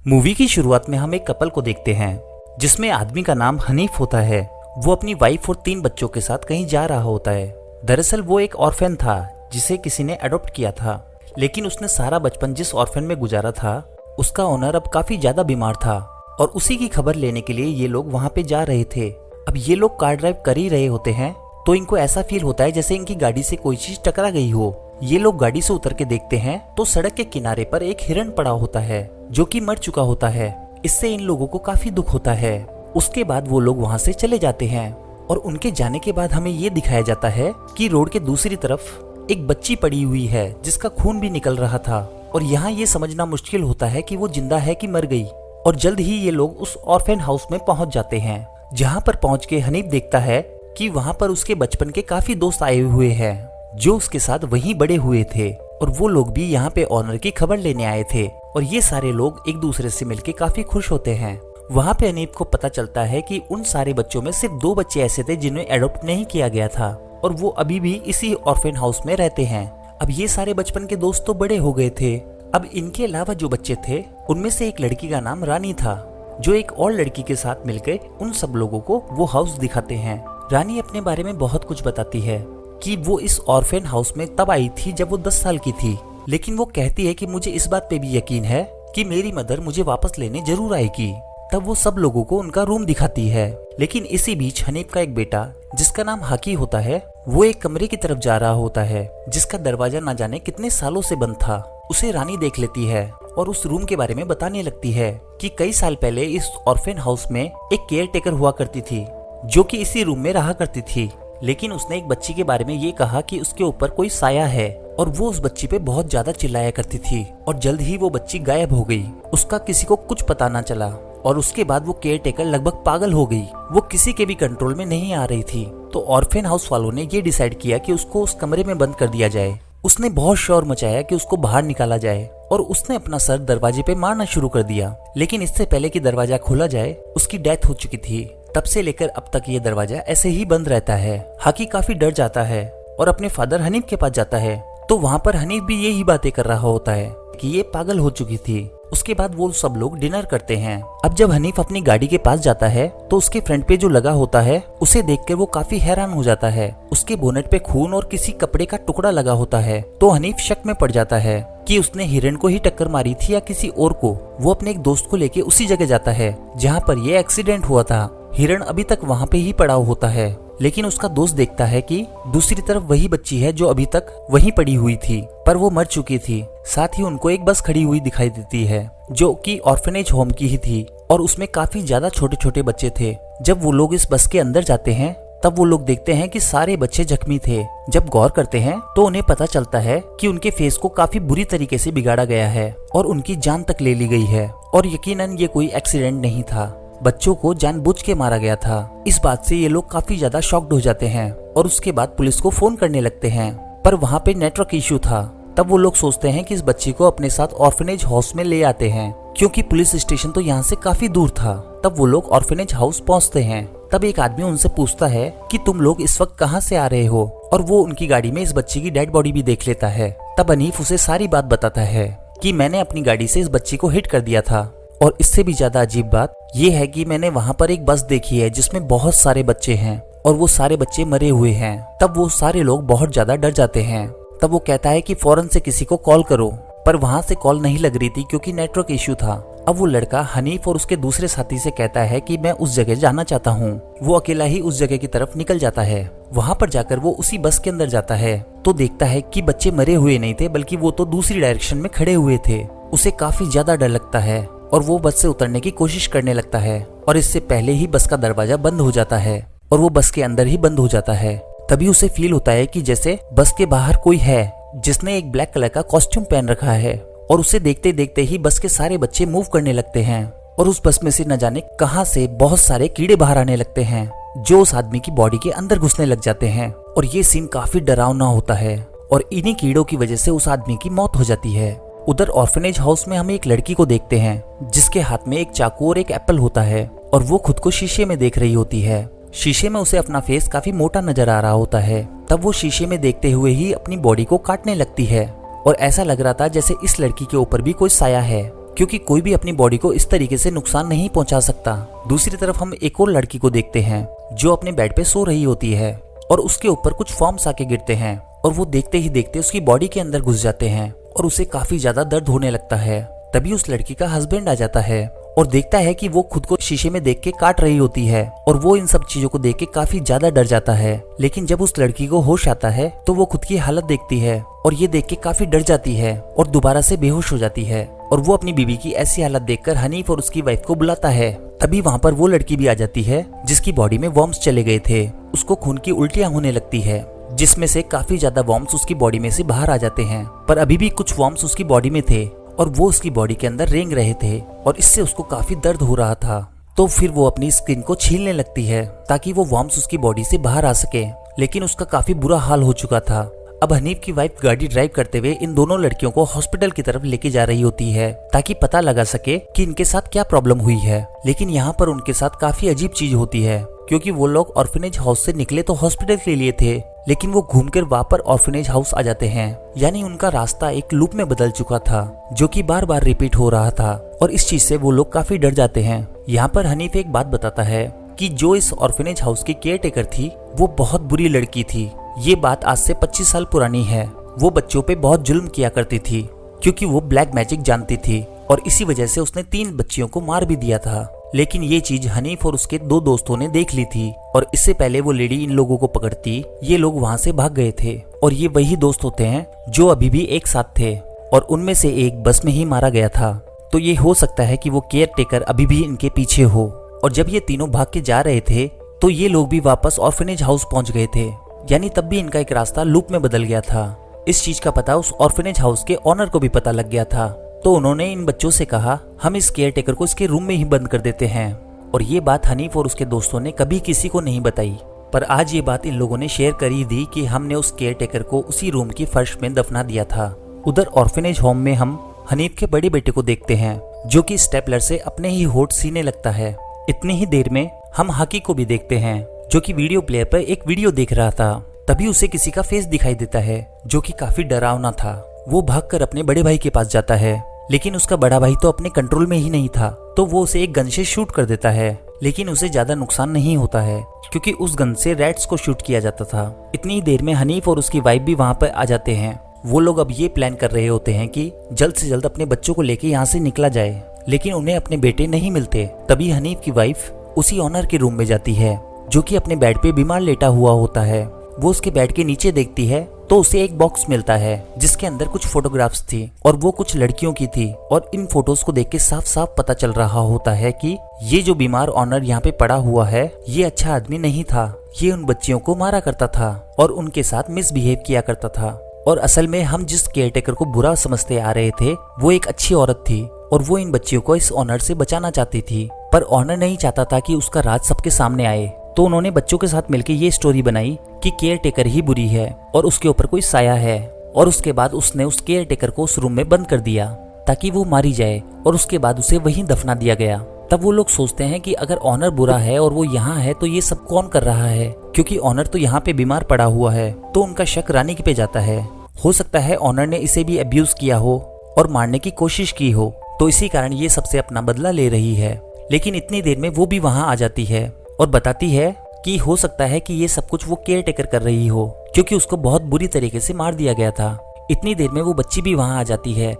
Movie की शुरुआत में हम एक कपल को देखते हैं जिसमें आदमी का नाम हनीफ होता है। वो अपनी वाइफ और 3 बच्चों के साथ कहीं जा रहा होता है। दरअसल वो एक ऑर्फन था जिसे किसी ने अडॉप्ट किया था, लेकिन उसने सारा बचपन जिस ऑर्फन में गुजारा था उसका ओनर अब काफी ज्यादा बीमार था और उसी की खबर लेने के लिए ये लोग वहाँ पे जा रहे थे। अब ये लोग कार ड्राइव कर ही रहे होते हैं तो इनको ऐसा फील होता है जैसे इनकी गाड़ी से कोई चीज टकरा गई हो। ये लोग गाड़ी से उतर के देखते हैं तो सड़क के किनारे पर एक हिरण पड़ा होता है जो कि मर चुका होता है। इससे इन लोगों को काफी दुख होता है। उसके बाद वो लोग वहाँ से चले जाते हैं और उनके जाने के बाद हमें ये दिखाया जाता है कि रोड के दूसरी तरफ एक बच्ची पड़ी हुई है जिसका खून भी निकल रहा था और यहाँ ये समझना मुश्किल होता है कि वो जिंदा है कि मर गई। और जल्द ही ये लोग उस ऑर्फन हाउस में पहुंच जाते हैं, जहाँ पर पहुंच के हनीफ देखता है कि वहाँ पर उसके बचपन के काफी दोस्त आए हुए हैं जो उसके साथ वहीं बड़े हुए थे और वो लोग भी यहाँ पे ऑनर की खबर लेने आए थे और ये सारे लोग एक दूसरे से मिलके काफी खुश होते हैं। वहाँ पे हनीफ को पता चलता है कि उन सारे बच्चों में सिर्फ 2 बच्चे ऐसे थे जिन्हें एडॉप्ट नहीं किया गया था और वो अभी भी इसी ऑर्फन हाउस में रहते हैं। अब ये सारे बचपन के दोस्त तो बड़े हो गए थे। अब इनके अलावा जो बच्चे थे उनमें से एक लड़की का नाम रानी था जो एक और लड़की के साथ मिलकर उन सब लोगों को वो हाउस दिखाते हैं। रानी अपने बारे में बहुत कुछ बताती है कि वो इस ऑर्फन हाउस में तब आई थी जब वो 10 साल की थी, लेकिन वो कहती है कि मुझे इस बात पे भी यकीन है कि मेरी मदर मुझे वापस लेने जरूर आएगी। तब वो सब लोगों को उनका रूम दिखाती है। लेकिन इसी बीच हनीफ का एक बेटा जिसका नाम हाकी होता है वो एक कमरे की तरफ जा रहा होता है जिसका दरवाजा न जाने कितने सालों से बंद था। उसे रानी देख लेती है और उस रूम के बारे में बताने लगती है कि कई साल पहले इस ऑर्फन हाउस में एक केयर टेकर हुआ करती थी जो कि इसी रूम में रहा करती थी, लेकिन उसने एक बच्ची के बारे में ये कहा कि उसके ऊपर कोई साया है और वो उस बच्ची पे बहुत ज्यादा चिल्लाया करती थी और जल्द ही वो बच्ची गायब हो गई। उसका किसी को कुछ पता ना चला और उसके बाद वो केयर टेकर लगभग पागल हो गई। वो किसी के भी कंट्रोल में नहीं आ रही थी। तो ऑर्फन हाउस वालों ने ये डिसाइड किया कि उसको उस कमरे में बंद कर दिया जाए। उसने बहुत शोर मचाया कि उसको बाहर निकाला जाए और उसने अपना सर दरवाजे पे मारना शुरू कर दिया, लेकिन इससे पहले कि दरवाजा खोला जाए उसकी डेथ हो चुकी थी। तब से लेकर अब तक ये दरवाजा ऐसे ही बंद रहता है। हाकी काफी डर जाता है और अपने फादर हनीफ के पास जाता है तो वहाँ पर हनीफ भी यही बातें कर रहा होता है कि ये पागल हो चुकी थी। उसके बाद वो सब लोग डिनर करते हैं। अब जब हनीफ अपनी गाड़ी के पास जाता है तो उसके फ्रंट पे जो लगा होता है उसे देखकर वो काफी हैरान हो जाता है। उसके बोनेट पे खून और किसी कपड़े का टुकड़ा लगा होता है तो हनीफ शक में पड़ जाता है कि उसने हिरण को ही टक्कर मारी थी या किसी और को। वो अपने एक दोस्त को लेके उसी जगह जाता है जहाँ पर ये एक्सीडेंट हुआ था। हिरण अभी तक वहाँ पे ही पड़ा होता है, लेकिन उसका दोस्त देखता है कि दूसरी तरफ वही बच्ची है जो अभी तक वहीं पड़ी हुई थी पर वो मर चुकी थी। साथ ही उनको एक बस खड़ी हुई दिखाई देती है जो कि ऑर्फनेज होम की ही थी और उसमें काफी ज्यादा छोटे छोटे बच्चे थे। जब वो लोग इस बस के अंदर जाते हैं तब वो लोग देखते हैं कि सारे बच्चे जख्मी थे। जब गौर करते हैं तो उन्हें पता चलता है कि उनके फेस को काफी बुरी तरीके से बिगाड़ा गया है और उनकी जान तक ले ली गई है और यकीनन ये कोई एक्सीडेंट नहीं था, बच्चों को जानबूझ के मारा गया था। इस बात से ये लोग काफी ज्यादा शॉक्ड हो जाते हैं और उसके बाद पुलिस को फोन करने लगते हैं, पर वहाँ पे नेटवर्क इशू था। तब वो लोग सोचते हैं कि इस बच्ची को अपने साथ ऑर्फनेज हाउस में ले आते हैं क्योंकि पुलिस स्टेशन तो यहाँ से काफी दूर था। तब वो लोग ऑर्फनेज हाउस पहुँचते हैं। तब एक आदमी उनसे पूछता है कि तुम लोग इस वक्त कहाँ से आ रहे हो और वो उनकी गाड़ी में इस बच्ची की डेड बॉडी भी देख लेता है। तब हनीफ उसे सारी बात बताता है कि मैंने अपनी गाड़ी से इस बच्ची को हिट कर दिया था और इससे भी ज्यादा अजीब बात ये है कि मैंने वहाँ पर एक बस देखी है जिसमें बहुत सारे बच्चे हैं और वो सारे बच्चे मरे हुए हैं। तब वो सारे लोग बहुत ज्यादा डर जाते हैं। तब वो कहता है कि फौरन से किसी को कॉल करो, पर वहाँ से कॉल नहीं लग रही थी क्योंकि नेटवर्क इश्यू था। अब वो लड़का हनीफ और उसके दूसरे साथी से कहता है कि मैं उस जगह जाना चाहता हूँ। वो अकेला ही उस जगह की तरफ निकल जाता है। वहाँ पर जाकर वो उसी बस के अंदर जाता है तो देखता है कि बच्चे मरे हुए नहीं थे बल्कि वो तो दूसरी डायरेक्शन में खड़े हुए थे। उसे काफी ज्यादा डर लगता है और वो बस से उतरने की कोशिश करने लगता है और इससे पहले ही बस का दरवाजा बंद हो जाता है और वो बस के अंदर ही बंद हो जाता है। तभी उसे फील होता है कि जैसे बस के बाहर कोई है जिसने एक ब्लैक कलर का कॉस्ट्यूम पहन रखा है और उसे देखते देखते ही बस के सारे बच्चे मूव करने लगते हैं और उस बस में से न जाने कहां से बहुत सारे कीड़े बाहर आने लगते हैं जो उस आदमी की बॉडी के अंदर घुसने लग जाते हैं और ये सीन काफी डरावना होता है और इन्हीं कीड़ों की वजह से उस आदमी की मौत हो जाती है। उधर ऑर्फनेज हाउस में हम एक लड़की को देखते हैं जिसके हाथ में एक चाकू और एक एप्पल होता है और वो खुद को शीशे में देख रही होती है। शीशे में उसे अपना फेस काफी मोटा नजर आ रहा होता है। तब वो शीशे में देखते हुए ही अपनी बॉडी को काटने लगती है और ऐसा लग रहा था जैसे इस लड़की के ऊपर भी कोई साया है क्योंकि कोई भी अपनी बॉडी को इस तरीके से नुकसान नहीं पहुंचा सकता। दूसरी तरफ हम एक और लड़की को देखते हैं जो अपने बेड पे सो रही होती है और उसके ऊपर कुछ फॉर्म्स आके गिरते हैं और वो देखते ही देखते उसकी बॉडी के अंदर घुस जाते हैं और उसे काफी ज्यादा दर्द होने लगता है। तभी उस लड़की का हस्बैंड आ जाता है और देखता है कि वो खुद को शीशे में देख के काट रही होती है और वो इन सब चीजों को देख के काफी ज्यादा डर जाता है। लेकिन जब उस लड़की को होश आता है तो वो खुद की हालत देखती है और ये देख के काफी डर जाती है और दोबारा से बेहोश हो जाती है और वो अपनी बीवी की ऐसी हालत देखकर हनीफ और उसकी वाइफ को बुलाता है। तभी वहाँ पर वो लड़की भी आ जाती है जिसकी बॉडी में वॉर्म्स चले गए थे। उसको खून की उल्टियां होने लगती है जिसमें से काफी ज्यादा वॉर्म्स उसकी बॉडी में से बाहर आ जाते हैं, पर अभी भी कुछ वॉर्म्स उसकी बॉडी में थे और वो उसकी बॉडी के अंदर रेंग रहे थे और इससे उसको काफी दर्द हो रहा था। तो फिर वो अपनी स्किन को छीलने लगती है ताकि वो वॉर्म्स उसकी बॉडी से बाहर आ सके, लेकिन उसका काफी बुरा हाल हो चुका था। अब हनीफ की वाइफ गाड़ी ड्राइव करते हुए इन दोनों लड़कियों को हॉस्पिटल की तरफ लेके जा रही होती है ताकि पता लगा सके कि इनके साथ क्या प्रॉब्लम हुई है। लेकिन यहाँ पर उनके साथ काफी अजीब चीज होती है क्योंकि वो लोग ऑर्फनेज हाउस से निकले तो हॉस्पिटल के लिए थे, लेकिन वो घूमकर वापस ऑर्फनेज हाउस आ जाते हैं। यानी उनका रास्ता एक लूप में बदल चुका था जो कि बार बार रिपीट हो रहा था और इस चीज से वो लोग काफी डर जाते हैं। यहाँ पर हनीफ एक बात बताता है कि जो इस ऑर्फनेज हाउस की केयर टेकर थी वो बहुत बुरी लड़की थी। ये बात आज से 25 साल पुरानी है। वो बच्चों पे बहुत जुल्म किया करती थी क्योंकि वो ब्लैक मैजिक जानती थी और इसी वजह से उसने 3 बच्चियों को मार भी दिया था। लेकिन ये चीज हनीफ और उसके 2 दोस्तों ने देख ली थी और इससे पहले वो लेडी इन लोगों को पकड़ती ये लोग वहाँ से भाग गए थे और ये वही दोस्त होते हैं जो अभी भी एक साथ थे और उनमें से एक बस में ही मारा गया था। तो ये हो सकता है कि वो केयर टेकर अभी भी इनके पीछे हो। और जब ये तीनों भाग के जा रहे थे तो ये लोग भी वापस ऑर्फनेज हाउस पहुंच गए थे, यानी तब भी इनका एक रास्ता लूप में बदल गया था। इस चीज का पता उस ऑर्फनेज हाउस के ऑनर को भी पता लग गया था, तो उन्होंने इन बच्चों से कहा हम इस केयर टेकर को इसके रूम में ही बंद कर देते हैं। और ये बात हनीफ और उसके दोस्तों ने कभी किसी को नहीं बताई, पर आज ये बात इन लोगों ने शेयर कर ही दी कि हमने उस केयर टेकर को उसी रूम की फर्श में दफना दिया था। उधर ऑर्फनेज होम में हम हनीफ के बड़े बेटे को देखते हैं जो कि स्टेपलर से अपने ही होठ सीने लगता है। इतनी ही देर में हम हाकी को भी देखते हैं जो कि वीडियो प्लेयर पर एक वीडियो देख रहा था। तभी उसे किसी का फेस दिखाई देता है जो कि काफी डरावना था। वो भागकर अपने बड़े भाई के पास जाता है, लेकिन उसका बड़ा भाई तो अपने कंट्रोल में ही नहीं था, तो वो उसे एक गन से शूट कर देता है। लेकिन उसे ज्यादा नुकसान नहीं होता है क्योंकि उस गन से रैट्स को शूट किया जाता था। इतनी देर में हनीफ और उसकी वाइफ भी वहाँ पर आ जाते हैं। वो लोग अब ये प्लान कर रहे होते हैं कि जल्द से जल्द अपने बच्चों को लेके यहाँ से निकला जाए, लेकिन उन्हें अपने बेटे नहीं मिलते। तभी हनीफ की वाइफ उसी ऑनर के रूम में जाती है जो कि अपने बेड पे बीमार लेटा हुआ होता है। वो उसके बेड के नीचे देखती है तो उसे एक बॉक्स मिलता है जिसके अंदर कुछ फोटोग्राफ्स थी और वो कुछ लड़कियों की थी। और इन फोटोज को देख के साफ साफ पता चल रहा होता है कि ये जो बीमार ऑनर यहाँ पे पड़ा हुआ है ये अच्छा आदमी नहीं था। ये उन बच्चियों को मारा करता था और उनके साथ मिसबिहेव किया करता था। और असल में हम जिस केयरटेकर को बुरा समझते आ रहे थे वो एक अच्छी औरत थी और वो इन बच्चियों को इस ऑनर से बचाना चाहती थी, पर ऑनर नहीं चाहता था कि उसका राज सबके सामने आए। तो उन्होंने बच्चों के साथ मिलकर ये स्टोरी बनाई कि केयर टेकर ही बुरी है और उसके ऊपर कोई साया है। और उसके बाद उसने उस केयर टेकर को उस रूम में बंद कर दिया ताकि वो मारी जाए और उसके बाद उसे वहीं दफना दिया गया। तब वो लोग सोचते हैं कि अगर ऑनर बुरा है और वो यहाँ है तो ये सब कौन कर रहा है, क्योंकि ऑनर तो यहाँ पे बीमार पड़ा हुआ है। तो उनका शक रानी पे जाता है। हो सकता है ऑनर ने इसे भी अब्यूज किया हो और मारने की कोशिश की हो, तो इसी कारण ये सबसे अपना बदला ले रही है। लेकिन इतनी देर में वो भी वहाँ आ जाती है और बताती है कि हो सकता है कि ये सब कुछ वो केयर टेकर कर रही हो क्योंकि उसको बहुत बुरी तरीके से मार दिया गया था। इतनी देर में वो बच्ची भी वहाँ आ जाती है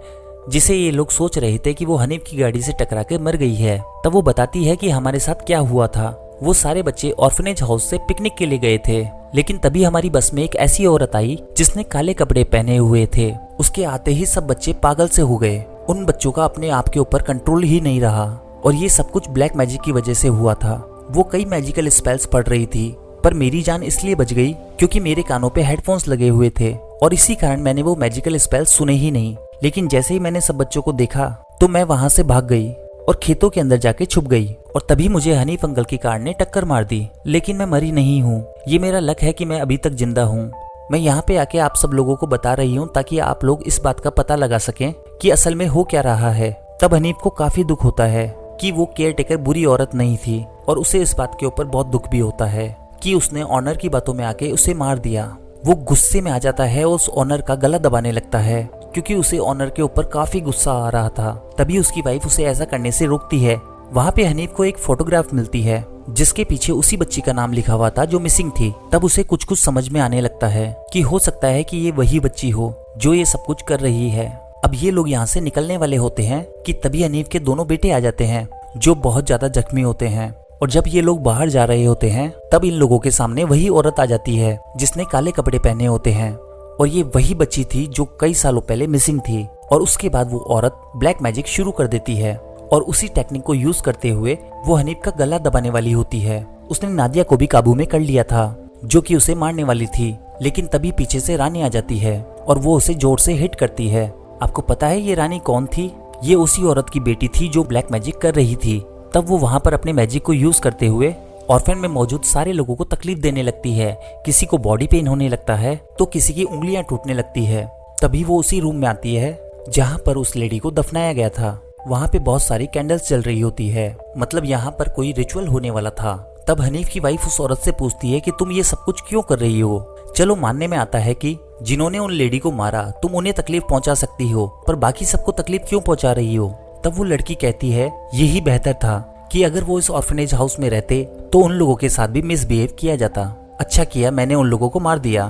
जिसे ये लोग सोच रहे थे कि वो हनीफ की गाड़ी से टकरा के मर गई है। तब वो बताती है कि हमारे साथ क्या हुआ था। वो सारे बच्चे ऑर्फनेज हाउस से पिकनिक के लिए गए थे, लेकिन तभी हमारी बस में एक ऐसी औरत आई जिसने काले कपड़े पहने हुए थे। उसके आते ही सब बच्चे पागल से हो गए। उन बच्चों का अपने आप के ऊपर कंट्रोल ही नहीं रहा और ये सब कुछ ब्लैक मैजिक की वजह से हुआ था। वो कई मैजिकल स्पेल्स पढ़ रही थी, पर मेरी जान इसलिए बच गई क्योंकि मेरे कानों पे हेडफोन्स लगे हुए थे और इसी कारण मैंने वो मैजिकल स्पेल्स सुने ही नहीं। लेकिन जैसे ही मैंने सब बच्चों को देखा तो मैं वहां से भाग गई और खेतों के अंदर जाके छुप गई और तभी मुझे हनीफ अंकल की कार ने टक्कर मार दी। लेकिन मैं मरी नहीं हूँ। ये मेरा लक है कि मैं अभी तक जिंदा हूँ। मैं यहाँ पे आके आप सब लोगों को बता रही हूँ ताकि आप लोग इस बात का पता लगा सकें कि असल में हो क्या रहा है। तब हनीफ को काफी दुख होता है कि वो केयर टेकर बुरी औरत नहीं थी और उसे इस बात के ऊपर बहुत दुख भी होता है कि उसने ऑनर की बातों में आके उसे मार दिया। वो गुस्से में आ जाता है और उस ऑनर का गला दबाने लगता है क्योंकि उसे ऑनर के ऊपर काफी गुस्सा आ रहा था। तभी उसकी वाइफ उसे ऐसा करने से रोकती है। वहाँ पे हनीफ को एक फोटोग्राफ मिलती है जिसके पीछे उसी बच्ची का नाम लिखा हुआ था जो मिसिंग थी। तब उसे कुछ कुछ समझ में आने लगता है कि हो सकता है कि ये वही बच्ची हो जो ये सब कुछ कर रही है। अब ये लोग यहाँ से निकलने वाले होते हैं कि तभी हनीफ के दोनों बेटे आ जाते हैं जो बहुत ज्यादा जख्मी होते हैं। और जब ये लोग बाहर जा रहे होते हैं तब इन लोगों के सामने वही औरत आ जाती है जिसने काले कपड़े पहने होते हैं। और ये वही बच्ची थी जो कई सालों पहले मिसिंग थी। और उसके बाद वो औरत ब्लैक मैजिक शुरू कर देती है और उसी टेक्निक को यूज करते हुए वो हनीफ का गला दबाने वाली होती है। उसने नादिया को भी काबू में कर लिया था जो कि उसे मारने वाली थी, लेकिन तभी पीछे से रानी आ जाती है और वो उसे जोर से हिट करती है। आपको पता है ये रानी कौन थी? ये उसी औरत की बेटी थी जो ब्लैक मैजिक कर रही थी। तब वो वहाँ पर अपने मैजिक को यूज करते हुए ऑर्फन में मौजूद सारे लोगों को तकलीफ देने लगती है। किसी को बॉडी पेन होने लगता है तो किसी की उंगलियां टूटने लगती है। तभी वो उसी रूम में आती है जहाँ पर उस लेडी को दफनाया गया था। वहाँ पे बहुत सारी कैंडल्स जल रही होती है, मतलब यहाँ पर कोई रिचुअल होने वाला था। तब हनीफ की वाइफ उस औरत से पूछती है कि तुम ये सब कुछ क्यों कर रही हो? चलो मानने में आता है कि जिन्होंने उन लेडी को मारा तुम उन्हें तकलीफ पहुंचा सकती हो, पर बाकी सबको तकलीफ क्यों पहुंचा रही हो? तब वो लड़की कहती है यही बेहतर था कि अगर वो इस ऑर्फनेज हाउस में रहते तो उन लोगों के साथ भी मिसबिहेव किया जाता। अच्छा किया मैंने उन लोगों को मार दिया।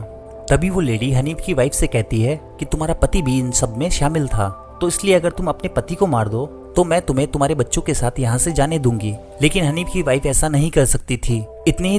तभी वो लेडी हनीफ की वाइफ से कहती है कि तुम्हारा पति भी इन सब में शामिल था, तो इसलिए अगर तुम अपने पति को मार दो तो मैं तुम्हें तुम्हारे बच्चों के साथ यहाँ से जाने दूंगी। लेकिन हनीफ की वाइफ ऐसा नहीं कर सकती थी। इतनी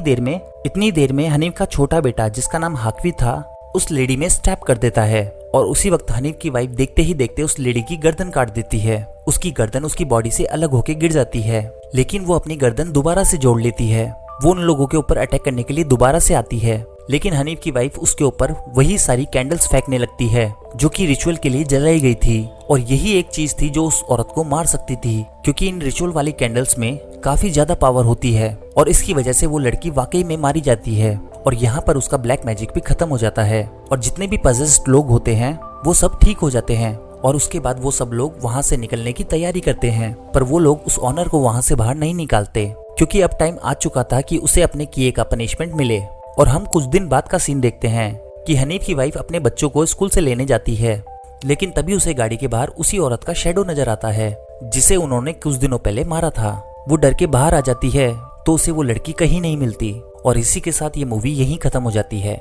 देर में हनीफ का छोटा बेटा जिसका नाम हाकवी था उस लेडी में स्टैप कर देता है और उसी वक्त हनीफ की वाइफ देखते ही देखते उस लेडी की गर्दन काट देती है। उसकी गर्दन उसकी बॉडी से अलग होकर गिर जाती है, लेकिन वो अपनी गर्दन दोबारा से जोड़ लेती है। वो उन लोगों के ऊपर अटैक करने के लिए दोबारा से आती है, लेकिन हनीफ की वाइफ उसके ऊपर वही सारी कैंडल्स फेंकने लगती है जो कि रिचुअल के लिए जलाई गई थी। और यही एक चीज थी जो उस औरत को मार सकती थी, क्योंकि इन रिचुअल वाली कैंडल्स में काफी ज्यादा पावर होती है और इसकी वजह से वो लड़की वाकई में मारी जाती है। और यहाँ पर उसका ब्लैक मैजिक भी खत्म हो जाता है और जितने भी पजेस्ड लोग होते हैं वो सब ठीक हो जाते हैं। और उसके बाद वो सब लोग वहाँ से निकलने की तैयारी करते हैं, पर वो लोग उस ऑनर को वहाँ से बाहर नहीं निकालते क्योंकि अब टाइम आ चुका था कि उसे अपने किए का पनिशमेंट मिले। और हम कुछ दिन बाद का सीन देखते हैं कि हनीफ की वाइफ अपने बच्चों को स्कूल से लेने जाती है, लेकिन तभी उसे गाड़ी के बाहर उसी औरत का शैडो नजर आता है जिसे उन्होंने कुछ दिनों पहले मारा था। वो डर के बाहर आ जाती है तो उसे वो लड़की कहीं नहीं मिलती और इसी के साथ ये मूवी यहीं खत्म हो जाती है।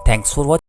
Thanks for watching.